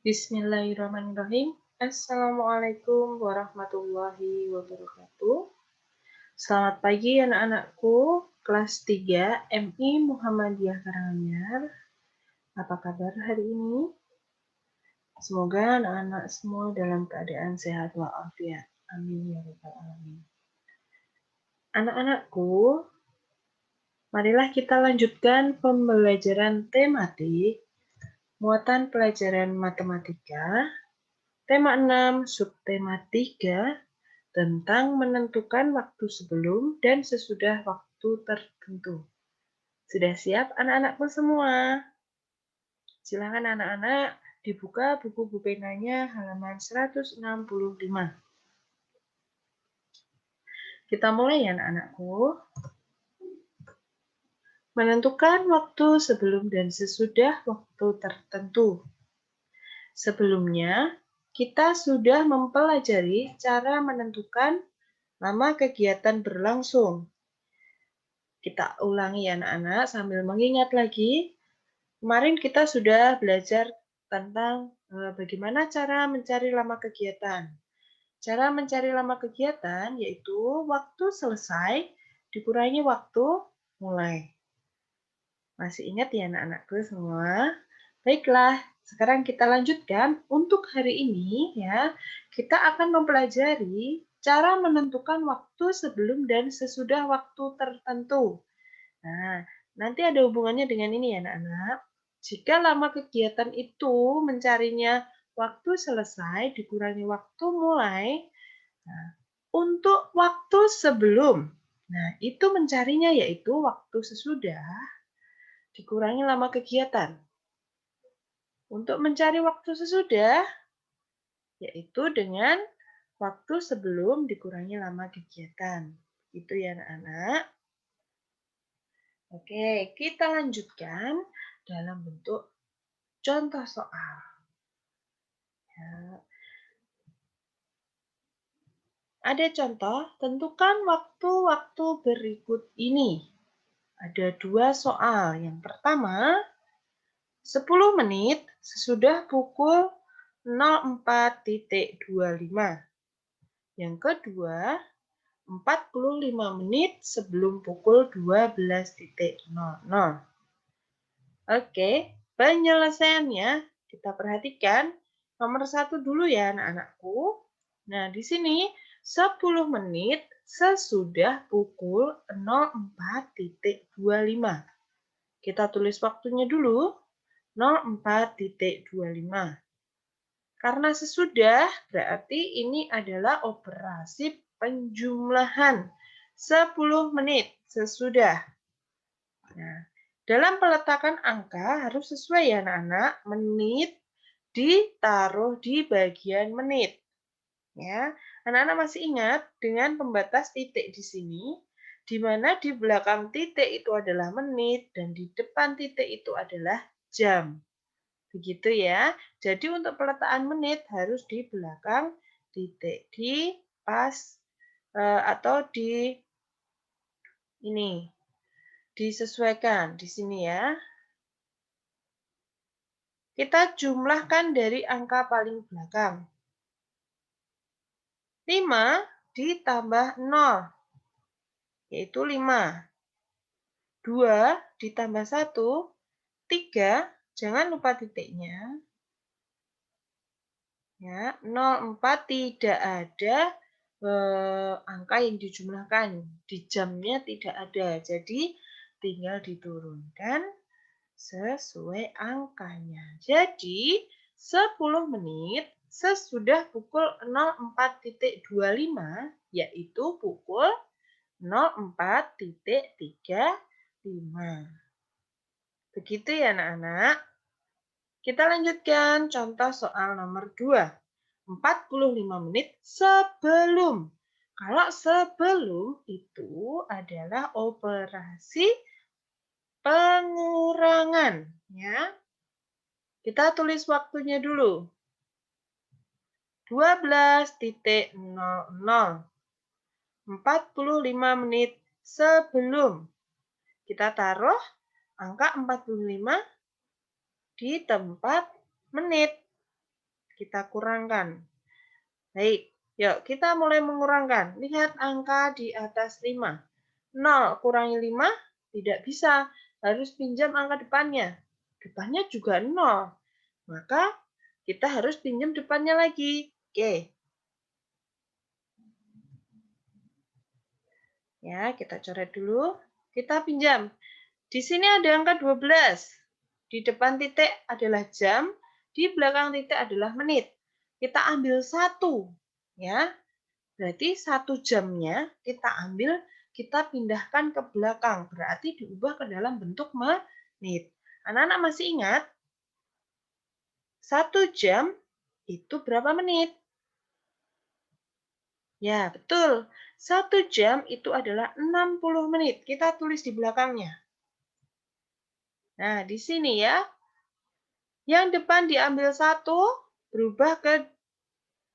Bismillahirrahmanirrahim. Assalamualaikum warahmatullahi wabarakatuh. Selamat pagi anak-anakku, kelas 3 MI Muhammadiyah Karanganyar. Apa kabar hari ini? Semoga anak-anak semua dalam keadaan sehat walafiat. Amin ya rabbal alamin. Anak-anakku, marilah kita lanjutkan pembelajaran tematik muatan pelajaran matematika. Tema 6, subtema 3, tentang menentukan waktu sebelum dan sesudah waktu tertentu. Sudah siap anak-anakku semua? Silakan anak-anak dibuka buku bupenanya halaman 165. Kita mulai ya anak-anakku. Menentukan waktu sebelum dan sesudah waktu tertentu. Sebelumnya, kita sudah mempelajari cara menentukan lama kegiatan berlangsung. Kita ulangi ya anak-anak sambil mengingat lagi. Kemarin kita sudah belajar tentang bagaimana cara mencari lama kegiatan. Cara mencari lama kegiatan yaitu waktu selesai dikurangi waktu mulai. Masih ingat ya anak-anakku semua? Baiklah, sekarang kita lanjutkan. Untuk hari ini ya, kita akan mempelajari cara menentukan waktu sebelum dan sesudah waktu tertentu. Nah, nanti ada hubungannya dengan ini ya anak-anak. Jika lama kegiatan itu mencarinya waktu selesai dikurangi waktu mulai, nah, untuk waktu sebelum, nah itu mencarinya yaitu waktu sesudah dikurangi lama kegiatan. Untuk mencari waktu sesudah, yaitu dengan waktu sebelum dikurangi lama kegiatan. Itu ya anak-anak. Oke, kita lanjutkan dalam bentuk contoh soal. Ya. Ada contoh, tentukan waktu-waktu berikut ini. Ada dua soal. Yang pertama, 10 menit sesudah pukul 04.25. Yang kedua, 45 menit sebelum pukul 12.00. Oke, penyelesaiannya kita perhatikan. Nomor 1 dulu ya anak-anakku. Nah, di sini 10 menit sesudah pukul 04.25. Kita tulis waktunya dulu, 04.25. Karena sesudah, berarti ini adalah operasi penjumlahan 10 menit sesudah. Nah, dalam peletakan angka harus sesuai ya anak-anak, menit ditaruh di bagian menit. Ya, anak-anak masih ingat dengan pembatas titik di sini, di mana di belakang titik itu adalah menit dan di depan titik itu adalah jam. Begitu ya. Jadi untuk peletakan menit harus di belakang titik, di pas atau di ini disesuaikan di sini ya. Kita jumlahkan dari angka paling belakang. 5 ditambah 0, yaitu 5. 2 ditambah 1, 3. Jangan lupa titiknya. Ya, 04 tidak ada angka yang dijumlahkan. Di jamnya tidak ada. Jadi tinggal diturunkan sesuai angkanya. Jadi 10 menit sesudah pukul 04.25 yaitu pukul 04.35. Begitu ya anak-anak. Kita lanjutkan contoh soal nomor 2. 45 menit sebelum. Kalau sebelum itu adalah operasi pengurangan. Ya. Kita tulis waktunya dulu. 12.00. 45 menit sebelum. Kita taruh angka 45 di tempat menit. kita kurangkan. Baik, yuk kita mulai mengurangkan. Lihat angka di atas 5. 0 kurangi 5 tidak bisa. Harus pinjam angka depannya. Depannya juga 0. Maka kita harus pinjam depannya lagi. Oke. Ya, kita coret dulu. Kita pinjam. Di sini ada angka 12. Di depan titik adalah jam, di belakang titik adalah menit. Kita ambil 1. Ya. Berarti 1 jamnya kita ambil, kita pindahkan ke belakang. Berarti diubah ke dalam bentuk menit. Anak-anak masih ingat? 1 jam itu berapa menit? Ya, betul. 1 jam itu adalah 60 menit. Kita tulis di belakangnya. Nah, di sini ya. Yang depan diambil 1, berubah ke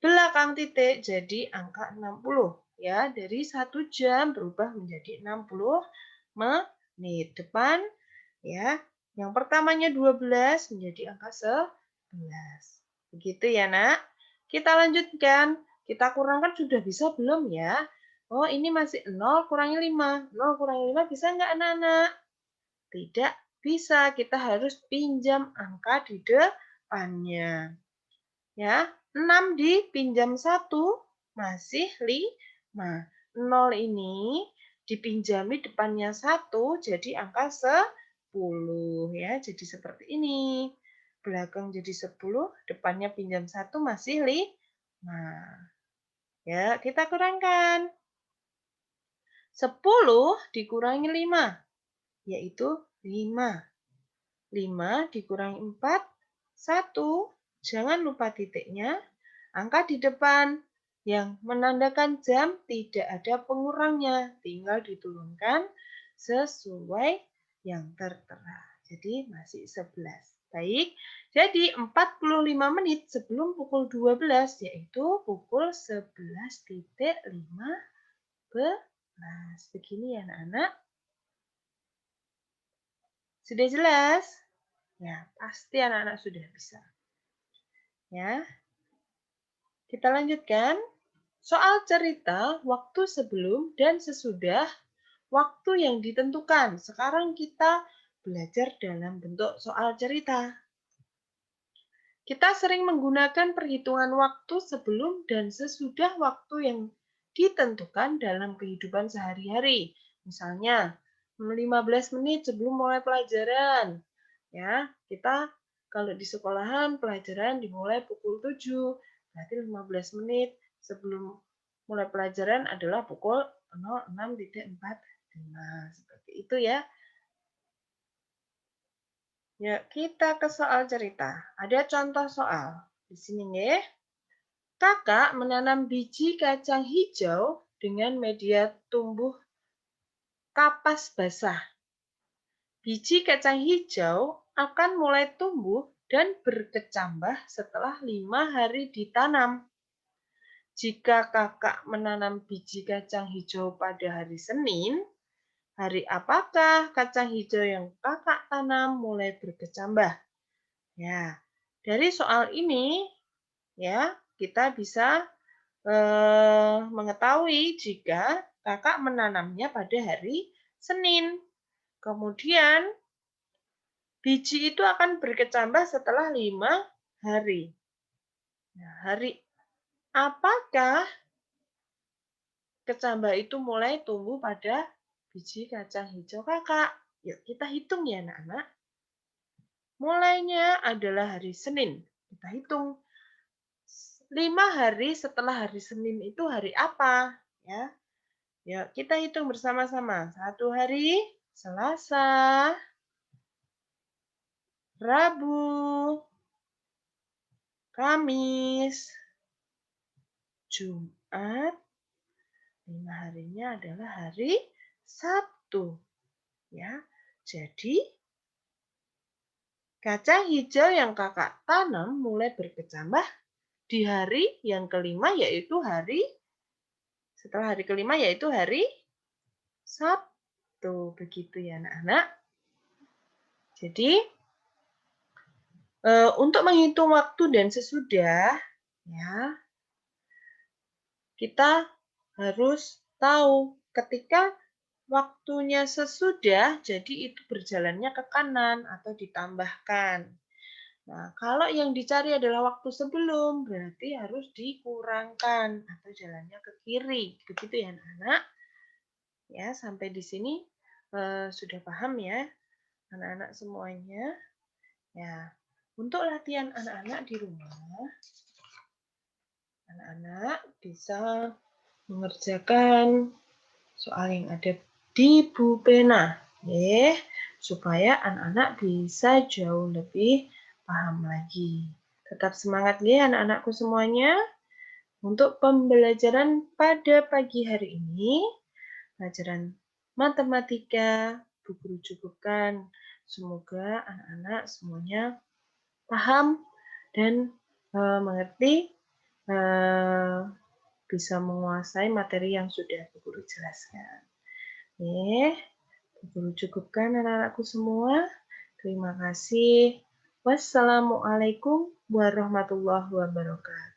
belakang titik jadi angka 60. Ya, dari 1 jam berubah menjadi 60 menit. Depan ya, yang pertamanya 12 menjadi angka 11. Begitu ya, Nak. Kita lanjutkan. Kita kurangkan sudah bisa belum ya? Oh, ini masih 0 kurangi 5. 0 kurangi 5 bisa nggak, anak-anak? Tidak bisa. Kita harus pinjam angka di depannya. Ya, 6 dipinjam 1 masih 5. 0 ini dipinjami depannya 1 jadi angka 10 ya. Jadi seperti ini. Belakang jadi 10, depannya pinjam 1 masih 5. Ya, kita kurangkan. 10 dikurangi 5 yaitu 5. 5 dikurangi 4, 1. Jangan lupa titiknya. Angka di depan yang menandakan jam tidak ada pengurangnya. Tinggal diturunkan sesuai yang tertera. Jadi masih 11. Baik, jadi 45 menit sebelum pukul 12, yaitu pukul 11.15. Begini ya anak-anak. Sudah jelas? Ya, pasti anak-anak sudah bisa. Ya. Kita lanjutkan. Soal cerita waktu sebelum dan sesudah waktu yang ditentukan. Sekarang kita belajar dalam bentuk soal cerita. Kita sering menggunakan perhitungan waktu sebelum dan sesudah waktu yang ditentukan dalam kehidupan sehari-hari. Misalnya, 15 menit sebelum mulai pelajaran. Ya, kita kalau di sekolahan pelajaran dimulai pukul 7, berarti 15 menit sebelum mulai pelajaran adalah pukul 06.45. Seperti itu ya. Ya, kita ke soal cerita. Ada contoh soal. Di sini nih. Kakak menanam biji kacang hijau dengan media tumbuh kapas basah. Biji kacang hijau akan mulai tumbuh dan berkecambah setelah 5 hari ditanam. Jika kakak menanam biji kacang hijau pada hari Senin, hari apakah kacang hijau yang kakak tanam mulai berkecambah? Ya, dari soal ini ya kita bisa mengetahui jika kakak menanamnya pada hari Senin. Kemudian biji itu akan berkecambah setelah 5 hari. Nah, hari apakah kecambah itu mulai tumbuh pada biji kacang hijau kakak? Yuk kita hitung ya anak-anak. Mulainya adalah hari Senin. Kita hitung 5 hari setelah hari Senin itu hari apa? Ya, yuk kita hitung bersama-sama. 1 hari Selasa, Rabu, Kamis, Jumat, 5 harinya adalah hari Sabtu. Ya, jadi kacang hijau yang kakak tanam mulai berkecambah di hari yang kelima yaitu setelah hari kelima yaitu hari Sabtu. Begitu ya anak-anak. Jadi Untuk menghitung waktu dan sesudah, ya, kita harus tahu ketika waktunya sesudah, jadi itu berjalannya ke kanan atau ditambahkan. Nah, kalau yang dicari adalah waktu sebelum, berarti harus dikurangkan atau jalannya ke kiri. Begitu ya, anak-anak? Ya, sampai di sini sudah paham ya, anak-anak semuanya? Ya, untuk latihan anak-anak di rumah, anak-anak bisa mengerjakan soal yang ada di pena, ya, supaya anak-anak bisa jauh lebih paham lagi. Tetap semangat ya anak-anakku semuanya. Untuk pembelajaran pada pagi hari ini, pelajaran matematika, Bu Guru cukupkan. Semoga anak-anak semuanya paham dan mengerti, bisa menguasai materi yang sudah Bu Guru jelaskan. Bu Guru cukupkan anak-anakku semua. Terima kasih. Wassalamualaikum warahmatullahi wabarakatuh.